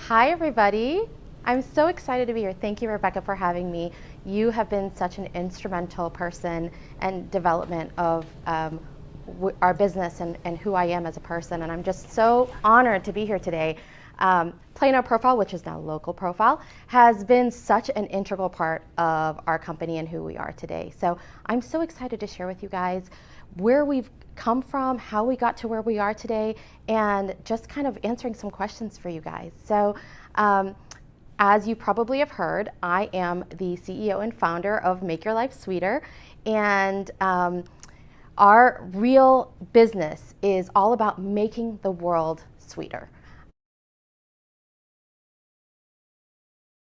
Hi, everybody. I'm so excited to be here. Thank you, Rebecca, for having me. You have been such an instrumental person and development of our business and who I am as a person. And I'm just so honored to be here today. Plano Profile, which is now Local Profile, has been such an integral part of our company and who we are today. So I'm so excited to share with you guys where we've come from, how we got to where we are today, and just kind of answering some questions for you guys. So, as you probably have heard, I am the CEO and founder of Make Your Life Sweeter, and our real business is all about making the world sweeter.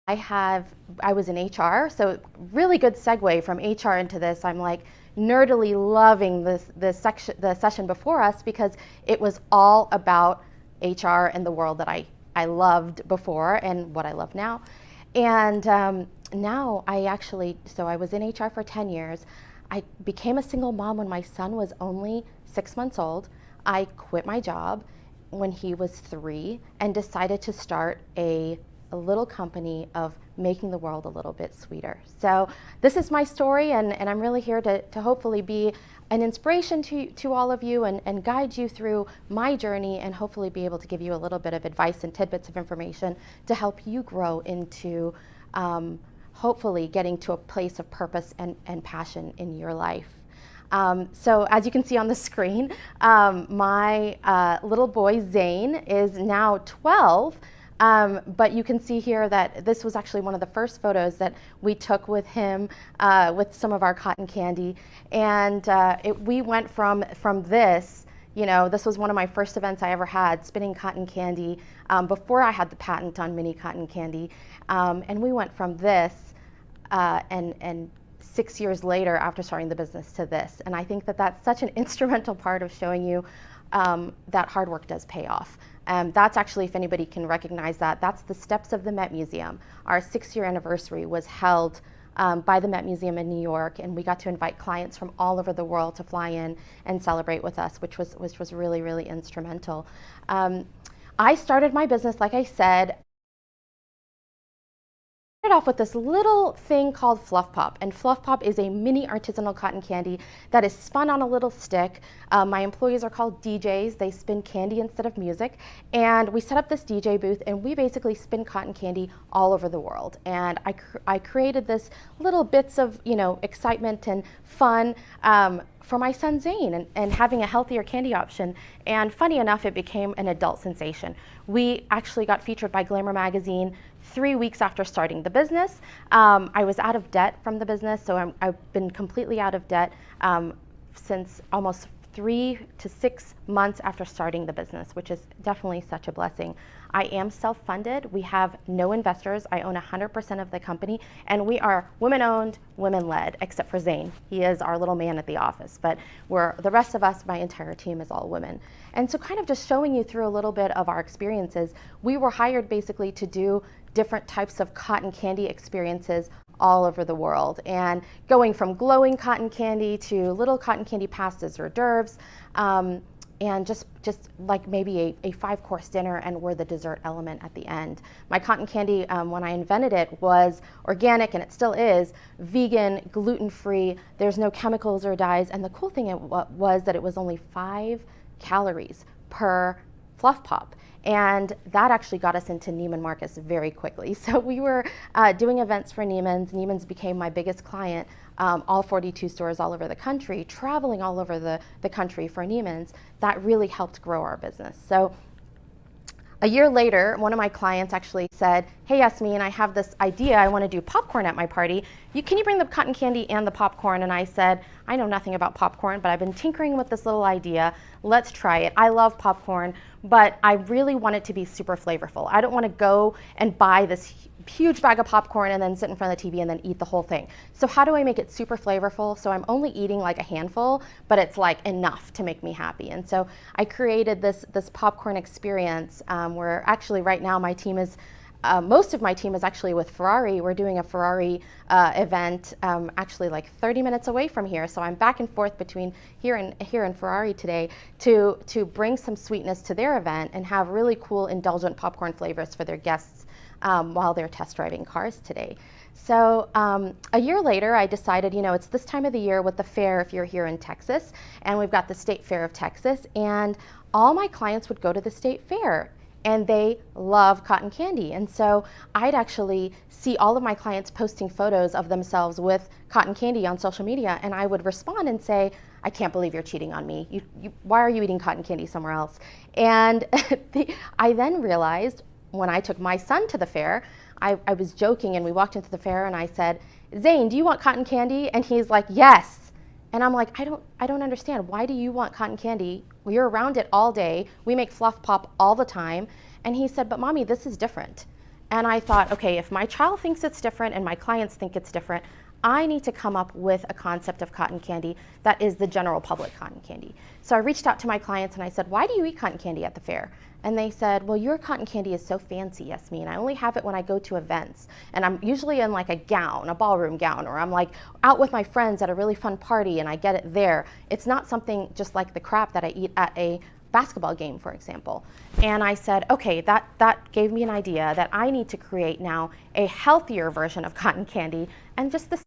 I was in HR, so really good segue from HR into this. I'm like nerdily loving the session before us because it was all about HR and the world that I loved before and what I love now. And now I was in HR for 10 years. I became a single mom when my son was only 6 months old. I quit my job when he was 3 and decided to start a little company of making the world a little bit sweeter. So this is my story, and I'm really here to hopefully be an inspiration to all of you and guide you through my journey and hopefully be able to give you a little bit of advice and tidbits of information to help you grow into hopefully getting to a place of purpose and passion in your life. So as you can see on the screen, my little boy Zane is now 12. But you can see here that this was actually one of the first photos that we took with him with some of our cotton candy. And we went from this, this was one of my first events I ever had, spinning cotton candy, before I had the patent on mini cotton candy. And we went from this and 6 years later after starting the business to this. And I think that that's such an instrumental part of showing you that hard work does pay off. That's actually, if anybody can recognize that, that's the steps of the Met Museum. Our 6-year anniversary was held by the Met Museum in New York, and we got to invite clients from all over the world to fly in and celebrate with us, which was really, really instrumental. I started my business, like I said, off with this little thing called Fluff Pop, and Fluff Pop is a mini artisanal cotton candy that is spun on a little stick. My employees are called DJs. They spin candy instead of music, and we set up this DJ booth and we basically spin cotton candy all over the world. And I created this little bits of excitement and fun for my son Zane and having a healthier candy option. And funny enough, it became an adult sensation. We actually got featured by Glamour magazine 3 weeks after starting the business. I was out of debt from the business, so I've been completely out of debt since almost 3 to 6 months after starting the business, which is definitely such a blessing. I am self-funded. We have no investors. I own 100% of the company, and we are women-owned, women-led, except for Zane. He is our little man at the office, but the rest of us, my entire team, is all women. And so kind of just showing you through a little bit of our experiences, we were hired basically to do different types of cotton candy experiences all over the world, and going from glowing cotton candy to little cotton candy pastas hors d'oeuvres, and just like maybe a 5-course dinner, and we're the dessert element at the end. My cotton candy, when I invented it, was organic, and it still is, vegan, gluten-free, there's no chemicals or dyes, and the cool thing was that it was only 5 calories per Fluff Pop. And that actually got us into Neiman Marcus very quickly. So we were doing events for Neiman's. Neiman's became my biggest client, all 42 stores all over the country, traveling all over the country for Neiman's. That really helped grow our business. So a year later, one of my clients actually said, "Hey, Yasmin, I have this idea. I want to do popcorn at my party. Can you bring the cotton candy and the popcorn?" And I said, "I know nothing about popcorn, but I've been tinkering with this little idea. Let's try it. I love popcorn, but I really want it to be super flavorful. I don't want to go and buy this huge bag of popcorn and then sit in front of the TV and then eat the whole thing. So how do I make it super flavorful so I'm only eating like a handful, but it's like enough to make me happy?" And so I created this popcorn experience where actually right now my team is most of my team is actually with Ferrari. We're doing a Ferrari event actually like 30 minutes away from here. So I'm back and forth between here and Ferrari today to bring some sweetness to their event and have really cool indulgent popcorn flavors for their guests while they're test driving cars today. So a year later, I decided, it's this time of the year with the fair if you're here in Texas, and we've got the State Fair of Texas, and all my clients would go to the State Fair. And they love cotton candy. And so I'd actually see all of my clients posting photos of themselves with cotton candy on social media, and I would respond and say, I can't believe you're cheating on me. Why are you eating cotton candy somewhere else? And I then realized when I took my son to the fair, I was joking, and we walked into the fair and I said, Zane, do you want cotton candy? And he's like, yes. And I'm like, I don't understand. Why do you want cotton candy? We're around it all day. We make Fluff Pop all the time. And he said, but mommy, this is different. And I thought, okay, if my child thinks it's different and my clients think it's different, I need to come up with a concept of cotton candy that is the general public cotton candy. So I reached out to my clients and I said, why do you eat cotton candy at the fair? And they said, well, your cotton candy is so fancy, Yasmin. I only have it when I go to events. And I'm usually in like a gown, a ballroom gown, or I'm like out with my friends at a really fun party and I get it there. It's not something just like the crap that I eat at a basketball game, for example. And I said, okay, that gave me an idea that I need to create now a healthier version of cotton candy and just the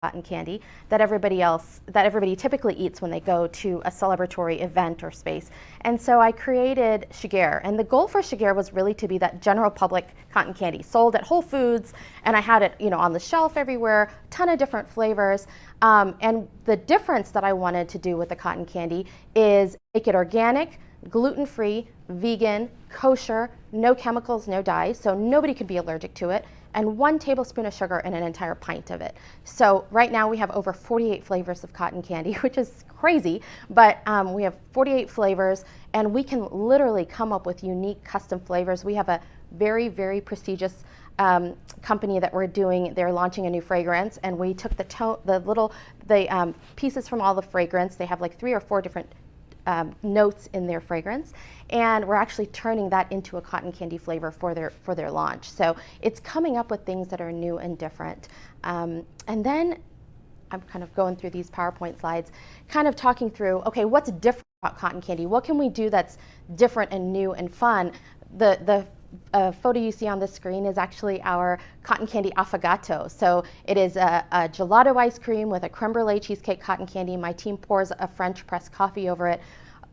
cotton candy that everybody typically eats when they go to a celebratory event or space. And so I created Shiger, and the goal for Shiger was really to be that general public cotton candy sold at Whole Foods, and I had it on the shelf everywhere, ton of different flavors. And the difference that I wanted to do with the cotton candy is make it organic, gluten-free, vegan, kosher, no chemicals, no dyes, so nobody could be allergic to it, and 1 tablespoon of sugar in an entire pint of it. So right now we have over 48 flavors of cotton candy, which is crazy, but we have 48 flavors, and we can literally come up with unique custom flavors. We have a very, very prestigious company that they're launching a new fragrance, and we took the pieces from all the fragrance. They have like 3 or 4 different notes in their fragrance, and we're actually turning that into a cotton candy flavor for their launch. So it's coming up with things that are new and different. And then I'm kind of going through these PowerPoint slides, kind of talking through, okay, what's different about cotton candy? What can we do that's different and new and fun? The photo you see on the screen is actually our cotton candy affogato. So it is a gelato ice cream with a creme brulee cheesecake cotton candy. My team pours a French press coffee over it.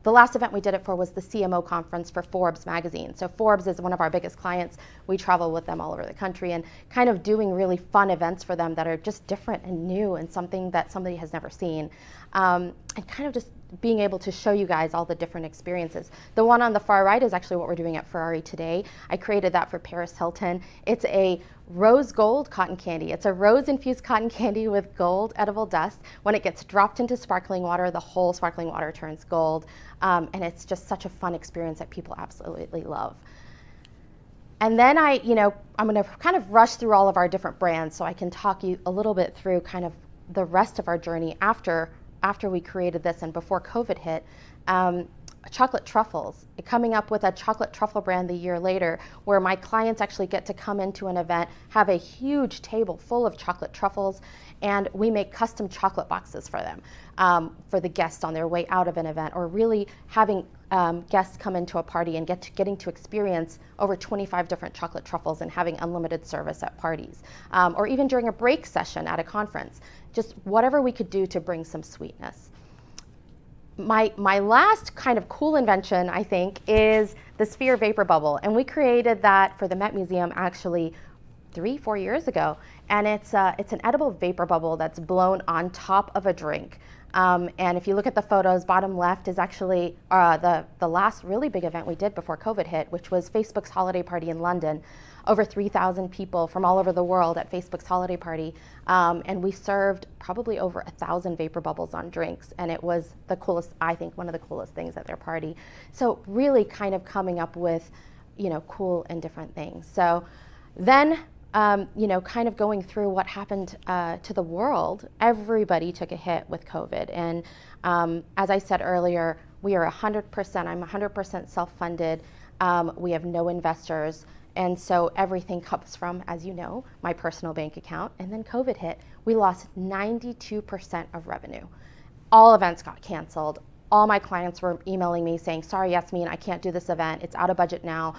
The last event we did it for was the CMO conference for Forbes magazine. So Forbes is one of our biggest clients. We travel with them all over the country and kind of doing really fun events for them that are just different and new and something that somebody has never seen. And kind of just being able to show you guys all the different experiences. The one on the far right is actually what we're doing at Ferrari today. I created that for Paris Hilton. It's a rose gold cotton candy. It's a rose infused cotton candy with gold edible dust. When it gets dropped into sparkling water, the whole sparkling water turns gold. And it's just such a fun experience that people absolutely love. And then I'm going to kind of rush through all of our different brands so I can talk you a little bit through kind of the rest of our journey after we created this and before COVID hit. Chocolate truffles, coming up with a chocolate truffle brand the year later, where my clients actually get to come into an event, have a huge table full of chocolate truffles, and we make custom chocolate boxes for them, for the guests on their way out of an event, or really having guests come into a party and getting to experience over 25 different chocolate truffles and having unlimited service at parties, or even during a break session at a conference, just whatever we could do to bring some sweetness. My last kind of cool invention, I think, is the Sphere Vapor Bubble, and we created that for the Met Museum actually 3-4 years ago, and it's an edible vapor bubble that's blown on top of a drink. And if you look at the photos, bottom left is actually the last really big event we did before COVID hit, which was Facebook's holiday party in London. Over 3,000 people from all over the world at Facebook's holiday party. And we served probably over 1,000 vapor bubbles on drinks. And it was the coolest, I think, one of the coolest things at their party. So really kind of coming up with, cool and different things. So then, kind of going through what happened to the world, everybody took a hit with COVID. And as I said earlier, we are 100%, I'm 100% self-funded. We have no investors. And so everything comes from, as you know, my personal bank account. And then COVID hit. We lost 92% of revenue. All events got canceled. All my clients were emailing me saying, sorry, Yasmin, I can't do this event. It's out of budget now.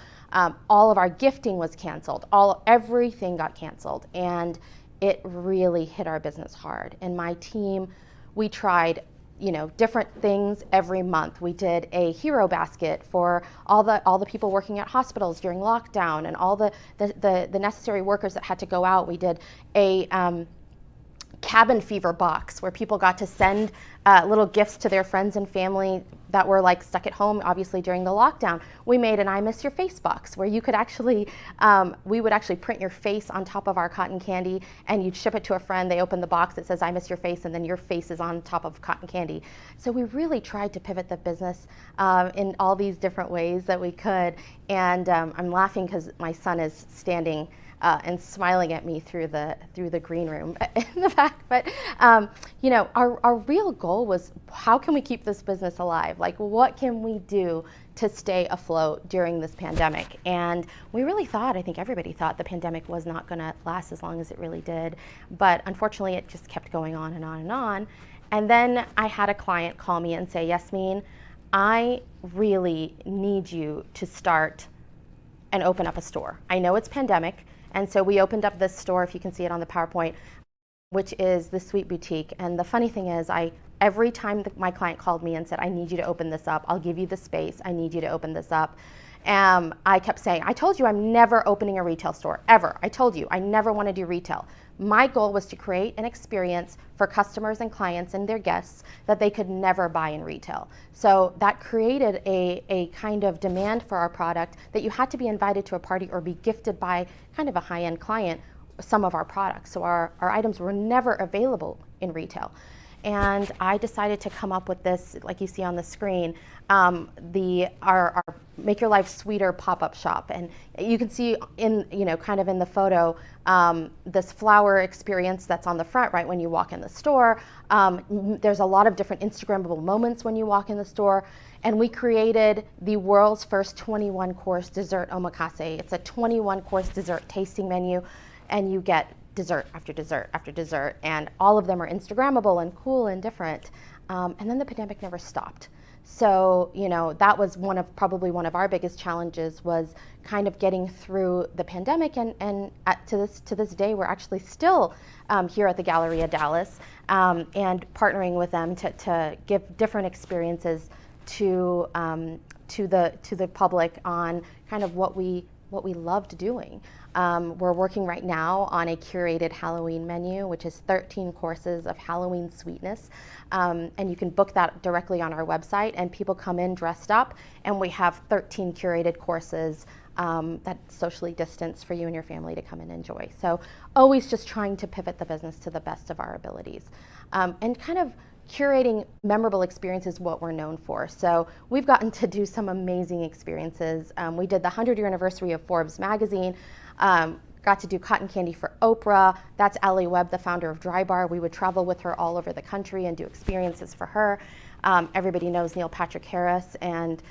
All of our gifting was canceled. Everything got canceled. And it really hit our business hard. And my team, we tried different things every month. We did a hero basket for all the people working at hospitals during lockdown and all the necessary workers that had to go out. We did a cabin fever box where people got to send little gifts to their friends and family that were like stuck at home, obviously during the lockdown. We made an I Miss Your Face box where you could actually, we would actually print your face on top of our cotton candy and you'd ship it to a friend. They open the box, it says I miss your face, and then your face is on top of cotton candy. So we really tried to pivot the business in all these different ways that we could. And I'm laughing because my son is standing and smiling at me through the green room in the back. But our real goal was, how can we keep this business alive? Like, what can we do to stay afloat during this pandemic? And we really thought, I think everybody thought, the pandemic was not going to last as long as it really did. But unfortunately, it just kept going on and on and on. And then I had a client call me and say, Yasmin, I really need you to start and open up a store. I know it's pandemic. And so we opened up this store, if you can see it on the PowerPoint, which is the Sweet Boutique. And the funny thing is, every time my client called me and said, I need you to open this up, I'll give you the space, I need you to open this up. I kept saying, I told you I'm never opening a retail store, ever. I told you, I never want to do retail. My goal was to create an experience for customers and clients and their guests that they could never buy in retail. So that created a kind of demand for our product that you had to be invited to a party or be gifted by kind of a high-end client some of our products. So our items were never available in retail. And I decided to come up with this, like you see on the screen, our Make Your Life Sweeter pop-up shop. And you can see kind of in the photo, this flower experience that's on the front right when you walk in the store. There's a lot of different Instagrammable moments when you walk in the store. And we created the world's first 21-course dessert omakase. It's a 21-course dessert tasting menu, and you get dessert after dessert after dessert, and all of them are Instagrammable and cool and different. And then the pandemic never stopped. So, that was probably one of our biggest challenges, was kind of getting through the pandemic. And to this day, we're actually still here at the Galleria Dallas and partnering with them to give different experiences to the public on kind of what we loved doing. We're working right now on a curated Halloween menu, which is 13 courses of Halloween sweetness. And you can book that directly on our website, and people come in dressed up, and we have 13 curated courses that's socially distanced for you and your family to come and enjoy. So always just trying to pivot the business to the best of our abilities. And kind of curating memorable experiences, what we're known for. So we've gotten to do some amazing experiences. We did the 100-year anniversary of Forbes magazine, got to do cotton candy for Oprah. That's Allie Webb, the founder of Dry Bar. We would travel with her all over the country and do experiences for her. Everybody knows Neil Patrick Harris and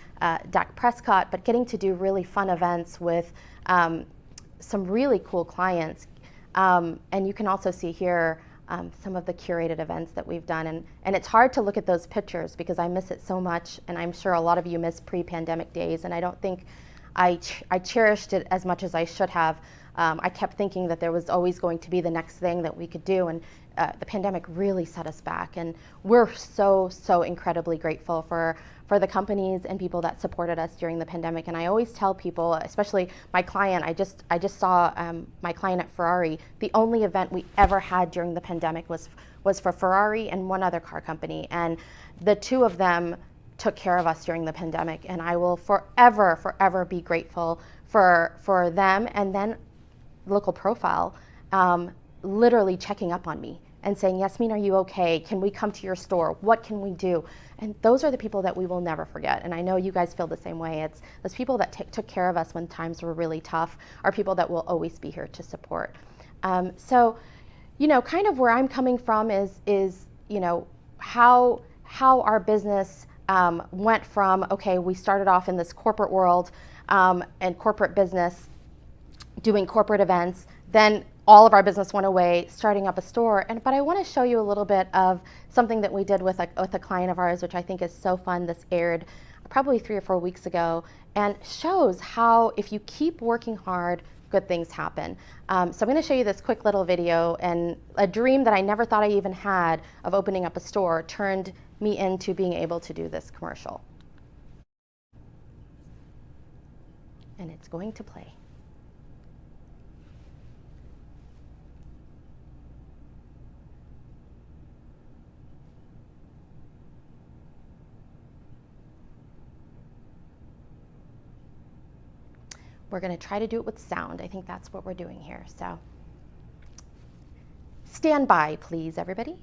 Dak Prescott, but getting to do really fun events with some really cool clients. And you can also see here some of the curated events that we've done. And it's hard to look at those pictures because I miss it so much, and I'm sure a lot of you miss pre-pandemic days, and I don't think I cherished it as much as I should have. I kept thinking that there was always going to be the next thing that we could do, and the pandemic really set us back. And we're so incredibly grateful for the companies and people that supported us during the pandemic. And I always tell people, especially my client, I just saw my client at Ferrari. The only event we ever had during the pandemic was for Ferrari and one other car company, and the two of them took care of us during the pandemic, and I will forever be grateful for them. And then Local Profile literally checking up on me and saying, Yasmin, are you okay? Can we come to your store? What can we do? And those are the people that we will never forget. And I know you guys feel the same way. It's those people that took care of us when times were really tough are people that will always be here to support. So, kind of where I'm coming from is how our business went from, okay, we started off in this corporate world and corporate business, doing corporate events. Then all of our business went away, starting up a store. But I want to show you a little bit of something that we did with a client of ours, which I think is so fun. This aired probably 3 or 4 weeks ago, and shows how if you keep working hard, good things happen. So I'm going to show you this quick little video, and a dream that I never thought I even had of opening up a store turned me into being able to do this commercial. And it's going to play. We're going to try to do it with sound. I think that's what we're doing here. So stand by, please, everybody.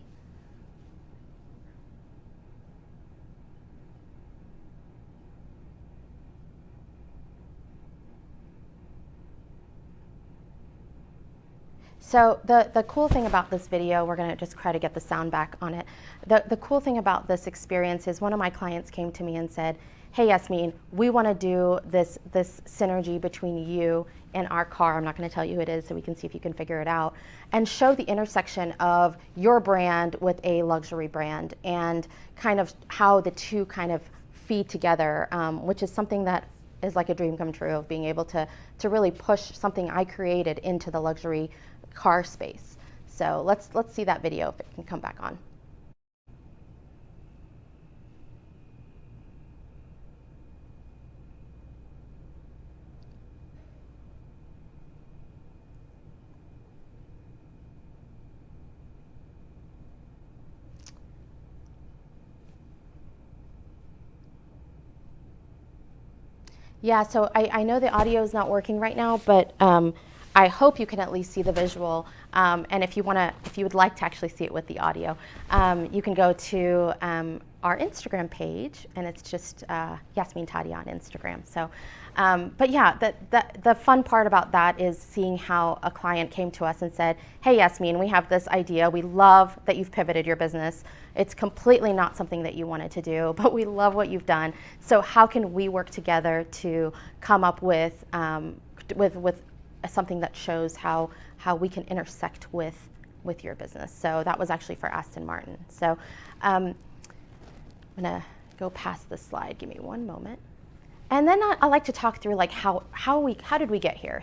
So the cool thing about this video, we're going to just try to get the sound back on it. The cool thing about this experience is one of my clients came to me and said, hey, Yasmin, we want to do this synergy between you and our car. I'm not going to tell you who it is so we can see if you can figure it out. And show the intersection of your brand with a luxury brand and kind of how the two kind of feed together, which is something that is like a dream come true of being able to really push something I created into the luxury car space. So let's see that video if it can come back on. Yeah, so I know the audio is not working right now, but I hope you can at least see the visual. And if you would like to actually see it with the audio, you can go to our Instagram page, and it's just Yasmin Tadia on Instagram. So, but yeah, the fun part about that is seeing how a client came to us and said, hey, Yasmin, we have this idea. We love that you've pivoted your business. It's completely not something that you wanted to do, but we love what you've done. So how can we work together to come up with something that shows how we can intersect with your business? So that was actually for Aston Martin. So I'm gonna go past this slide. Give me one moment. And then I like to talk through like how did we get here?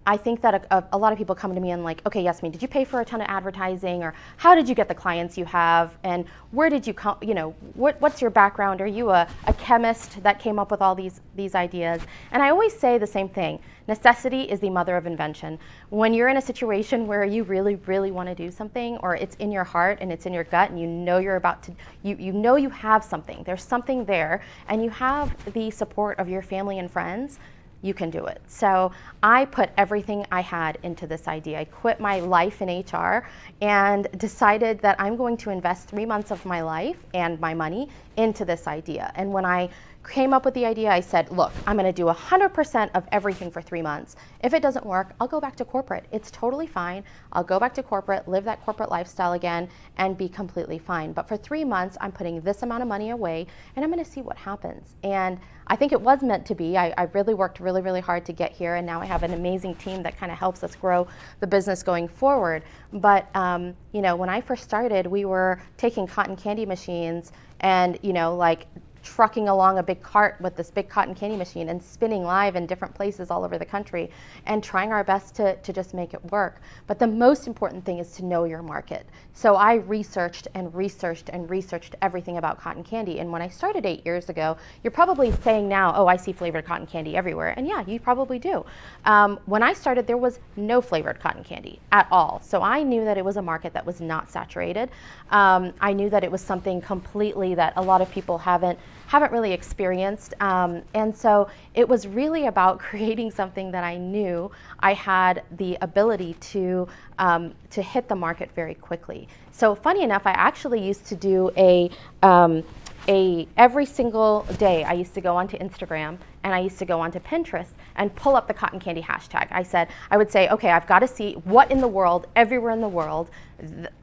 I think that a lot of people come to me and like, okay, Yasmin, did you pay for a ton of advertising, or how did you get the clients you have, and where did you come? You know, what's your background? Are you a chemist that came up with all these ideas? And I always say the same thing: necessity is the mother of invention. When you're in a situation where you really, really want to do something, or it's in your heart and it's in your gut, and you know you're about to, you know you have something. There's something there, and you have the support of your family and friends. You can do it. So I put everything I had into this idea. I quit my life in HR and decided that I'm going to invest 3 months of my life and my money into this idea. And when I came up with the idea, I said, look, I'm going to do 100% of everything for 3 months. If it doesn't work, I'll go back to corporate. It's totally fine. I'll go back to corporate, live that corporate lifestyle again, and be completely fine. But for 3 months, I'm putting this amount of money away, and I'm going to see what happens. And I think it was meant to be. I really worked really, really hard to get here, and now I have an amazing team that kind of helps us grow the business going forward. But you know, when I first started, we were taking cotton candy machines and, you know, like trucking along a big cart with this big cotton candy machine and spinning live in different places all over the country and trying our best to just make it work. But the most important thing is to know your market. So I researched and researched and researched everything about cotton candy. And when I started 8 years ago, you're probably saying now, oh, I see flavored cotton candy everywhere. And yeah, you probably do. When I started, there was no flavored cotton candy at all. So I knew that it was a market that was not saturated. I knew that it was something completely that a lot of people haven't really experienced. And so it was really about creating something that I knew I had the ability to hit the market very quickly. So funny enough, I actually used to do every single day I used to go onto Instagram and I used to go onto Pinterest and pull up the cotton candy hashtag. I would say, okay, I've got to see what in the world, everywhere in the world,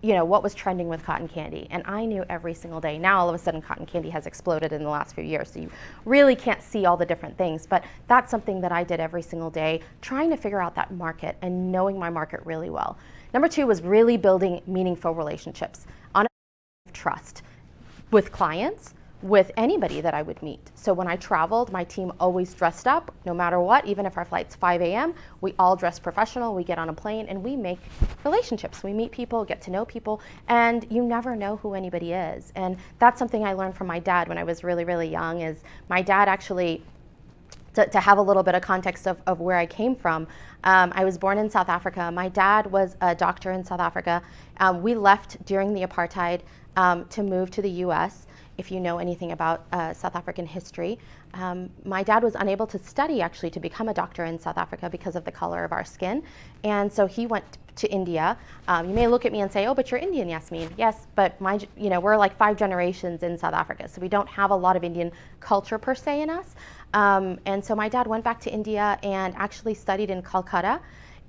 what was trending with cotton candy. And I knew every single day. Now all of a sudden cotton candy has exploded in the last few years, so you really can't see all the different things. But that's something that I did every single day, trying to figure out that market and knowing my market really well. Number 2 was really building meaningful relationships on a trust with clients, with anybody that I would meet. So when I traveled, my team always dressed up, no matter what, even if our flight's 5 a.m., we all dress professional, we get on a plane, and we make relationships. We meet people, get to know people, and you never know who anybody is. And that's something I learned from my dad when I was really, really young, is my dad actually, to have a little bit of context of where I came from, I was born in South Africa. My dad was a doctor in South Africa. We left during the apartheid to move to the US. If you know anything about South African history, my dad was unable to study actually to become a doctor in South Africa because of the color of our skin. And so he went to India. You may look at me and say, oh, but you're Indian, Yasmin. Yes, but we're like 5 generations in South Africa, so we don't have a lot of Indian culture per se in us. And so my dad went back to India and actually studied in Calcutta.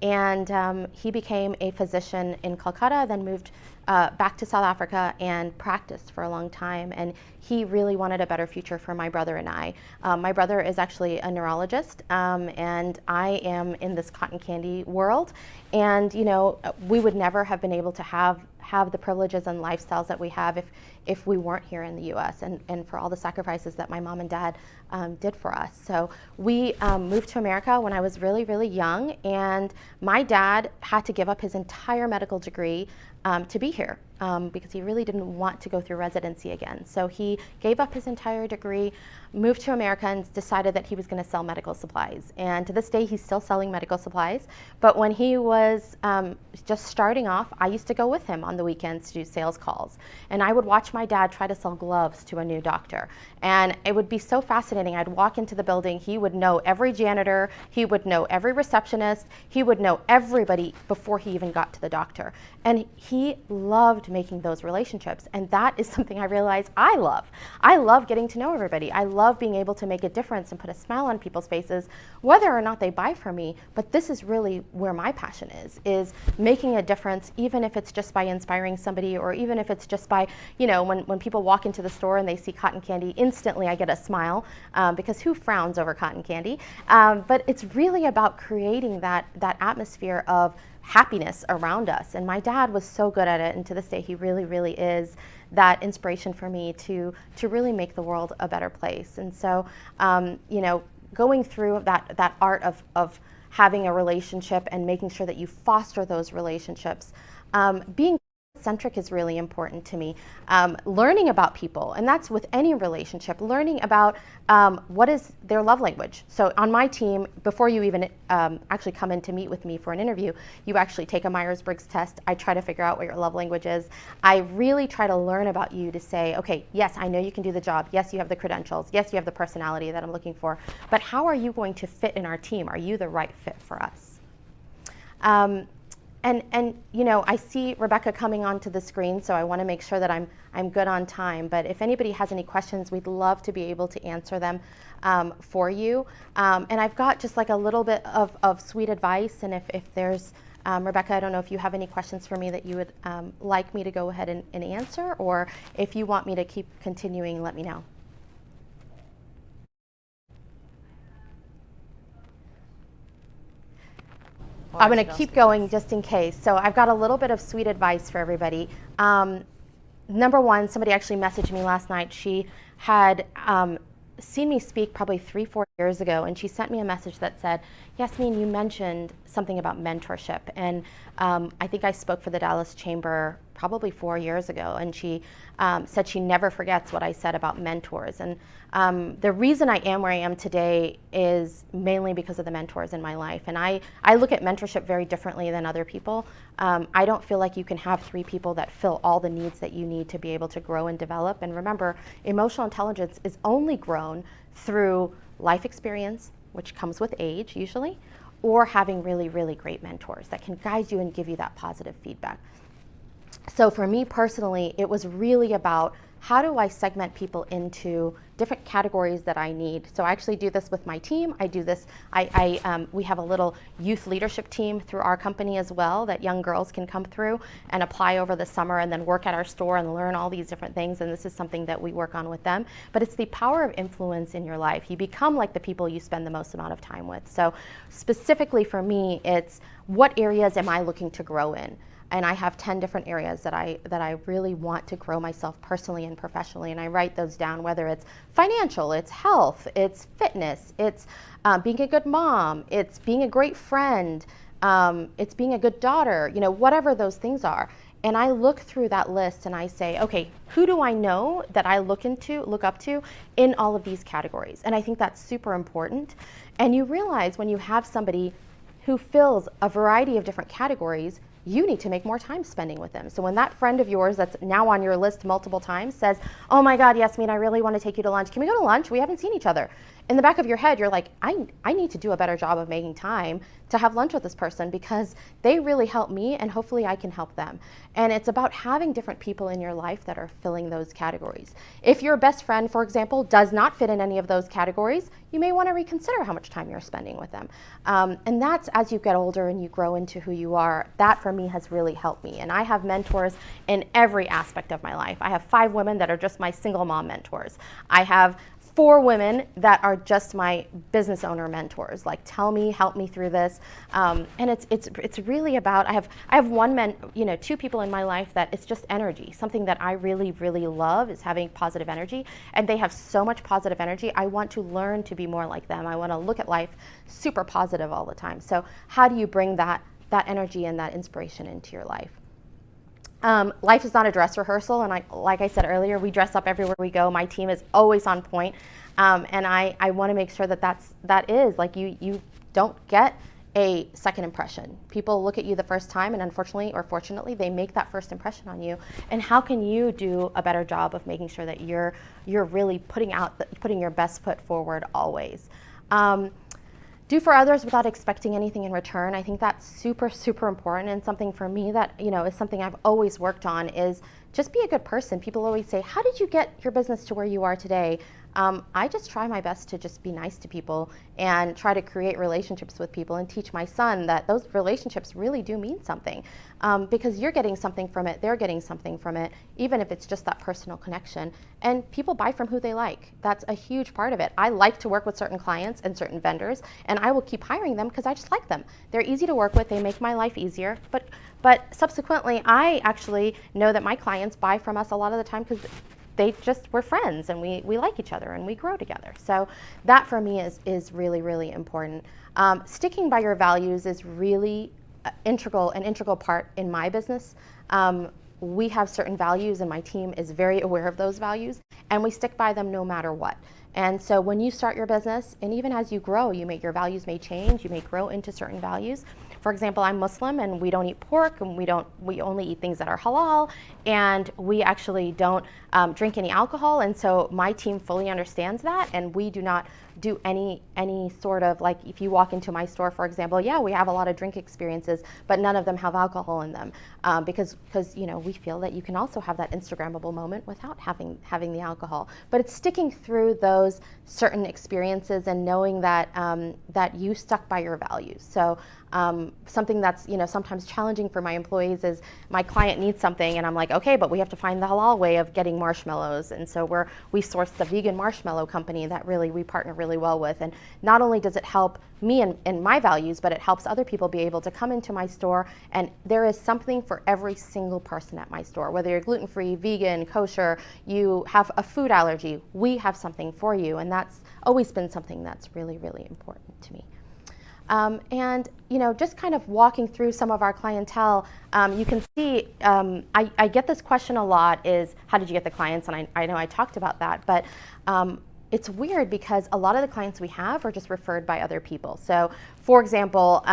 And he became a physician in Calcutta, then moved back to South Africa and practiced for a long time. And he really wanted a better future for my brother and I. My brother is actually a neurologist, and I am in this cotton candy world. And we would never have been able to have the privileges and lifestyles that we have if we weren't here in the US, and for all the sacrifices that my mom and dad did for us. So we moved to America when I was really, really young, and my dad had to give up his entire medical degree to be here because he really didn't want to go through residency again. So he gave up his entire degree, moved to America, and decided that he was going to sell medical supplies. And to this day, he's still selling medical supplies. But when he was just starting off, I used to go with him on the weekends to do sales calls. And I would watch my dad try to sell gloves to a new doctor. And it would be so fascinating. I'd walk into the building, he would know every janitor, he would know every receptionist, he would know everybody before he even got to the doctor. And he loved making those relationships. And that is something I realized I love. I love getting to know everybody. I love being able to make a difference and put a smile on people's faces, whether or not they buy from me. But this is really where my passion is making a difference, even if it's just by inspiring somebody, or even if it's just by, when people walk into the store and they see cotton candy, instantly I get a smile, because who frowns over cotton candy? But it's really about creating that atmosphere of happiness around us. And my dad was so good at it, and to this day he really, really is that inspiration for me to really make the world a better place. And so going through that art of having a relationship and making sure that you foster those relationships, being centric is really important to me. Learning about people, and that's with any relationship, learning about what is their love language. So on my team, before you even actually come in to meet with me for an interview, you actually take a Myers-Briggs test. I try to figure out what your love language is. I really try to learn about you to say, okay, yes, I know you can do the job. Yes, you have the credentials. Yes, you have the personality that I'm looking for. But how are you going to fit in our team? Are you the right fit for us? And I see Rebecca coming onto the screen, so I want to make sure that I'm good on time. But if anybody has any questions, we'd love to be able to answer them for you. And I've got just like a little bit of sweet advice. And if there's, Rebecca, I don't know if you have any questions for me that you would like me to go ahead and answer, or if you want me to keep continuing, let me know. I'm going to keep going just in case. So I've got a little bit of sweet advice for everybody. Number one, somebody actually messaged me last night. She had seen me speak probably 3-4 years ago, and she sent me a message that said, Yasmin, you mentioned something about mentorship. And I think I spoke for the Dallas Chamber probably 4 years ago, and she said she never forgets what I said about mentors. And the reason I am where I am today is mainly because of the mentors in my life. And I look at mentorship very differently than other people. I don't feel like you can have 3 people that fill all the needs that you need to be able to grow and develop. And remember, emotional intelligence is only grown through life experience, which comes with age usually, or having really, really great mentors that can guide you and give you that positive feedback. So for me personally, it was really about how do I segment people into different categories that I need? So I actually do this with my team. I do this, we have a little youth leadership team through our company as well that young girls can come through and apply over the summer and then work at our store and learn all these different things. And this is something that we work on with them. But it's the power of influence in your life. You become like the people you spend the most amount of time with. So specifically for me, it's what areas am I looking to grow in? And I have 10 different areas that I really want to grow myself personally and professionally, and I write those down, whether it's financial, it's health, it's fitness, it's being a good mom, it's being a great friend, it's being a good daughter, whatever those things are. And I look through that list and I say, okay, who do I know that I look up to in all of these categories? And I think that's super important. And you realize when you have somebody who fills a variety of different categories, you need to make more time spending with them. So when that friend of yours that's now on your list multiple times says, oh my God, Yasmin, I really want to take you to lunch. Can we go to lunch? We haven't seen each other. In the back of your head, you're like, I need to do a better job of making time to have lunch with this person because they really help me and hopefully I can help them. And it's about having different people in your life that are filling those categories. If your best friend, for example, does not fit in any of those categories, you may want to reconsider how much time you're spending with them. And that's as you get older and you grow into who you are, that for me has really helped me. And I have mentors in every aspect of my life. I have 5 women that are just my single mom mentors. I have 4 women that are just my business owner mentors, like tell me, help me through this. And it's really about, I have 2 people in my life that it's just energy. Something that I really, really love is having positive energy. And they have so much positive energy. I want to learn to be more like them. I want to look at life super positive all the time. So how do you bring that energy and that inspiration into your life? Life is not a dress rehearsal, and like I said earlier, we dress up everywhere we go. My team is always on point, and I want to make sure that is like you don't get a second impression. People look at you the first time, and unfortunately or fortunately, they make that first impression on you. And how can you do a better job of making sure that you're really putting your best foot forward always? Do for others without expecting anything in return. I think that's super, super important, and something for me that is something I've always worked on is just be a good person. People always say, how did you get your business to where you are today? I just try my best to just be nice to people and try to create relationships with people and teach my son that those relationships really do mean something, because you're getting something from it, they're getting something from it, even if it's just that personal connection. And people buy from who they like. That's a huge part of it. I like to work with certain clients and certain vendors, and I will keep hiring them because I just like them. They're easy to work with, they make my life easier, but subsequently I actually know that my clients buy from us a lot of the time because we're friends and we like each other and we grow together. So that for me is really, really important. Sticking by your values is really an integral part in my business. We have certain values and my team is very aware of those values, and we stick by them no matter what. And so when you start your business, and even as you grow, your values may change, you may grow into certain values. For example, I'm Muslim and we don't eat pork, and we only eat things that are halal, and we actually don't drink any alcohol. And so my team fully understands that, and we do not do any sort of, like, if you walk into my store, for example, yeah, we have a lot of drink experiences, but none of them have alcohol in them, because we feel that you can also have that Instagrammable moment without having the alcohol. But it's sticking through those certain experiences and knowing that that you stuck by your values. So something that's sometimes challenging for my employees is my client needs something and I'm like, okay, but we have to find the halal way of getting marshmallows. And so we source the vegan marshmallow company that we partner really well with. And not only does it help me and my values, but it helps other people be able to come into my store, and there is something for every single person at my store. Whether you're gluten-free, vegan, kosher, you have a food allergy, we have something for you. And that's always been something that's really, really important to me. And just kind of walking through some of our clientele, you can see I get this question a lot, is how did you get the clients? And I know I talked about that, but it's weird because a lot of the clients we have are just referred by other people. So for example,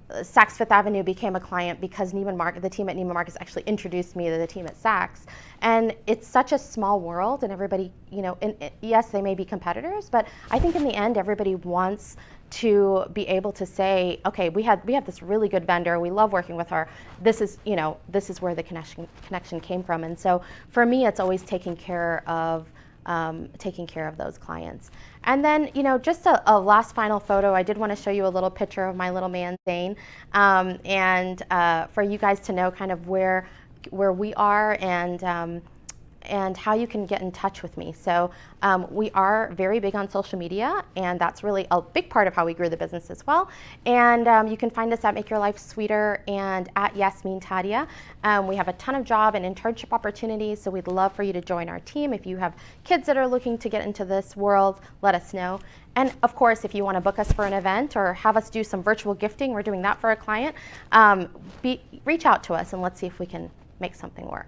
Saks Fifth Avenue became a client because Neiman Marcus, the team at Neiman Marcus actually introduced me to the team at Saks. And it's such a small world, and everybody, yes, they may be competitors, but I think in the end, everybody wants to be able to say, okay, we have this really good vendor, we love working with her. This is where the connection came from. And so for me, it's always taking care of those clients. And then, just a last final photo, I did want to show you a little picture of my little man, Zane, and for you guys to know kind of where we are and how you can get in touch with me. So we are very big on social media, and that's really a big part of how we grew the business as well. And you can find us at Make Your Life Sweeter and at Yasmin Tadia. We have a ton of job and internship opportunities, so we'd love for you to join our team. If you have kids that are looking to get into this world, let us know. And of course, if you want to book us for an event or have us do some virtual gifting, we're doing that for a client, reach out to us and let's see if we can make something work.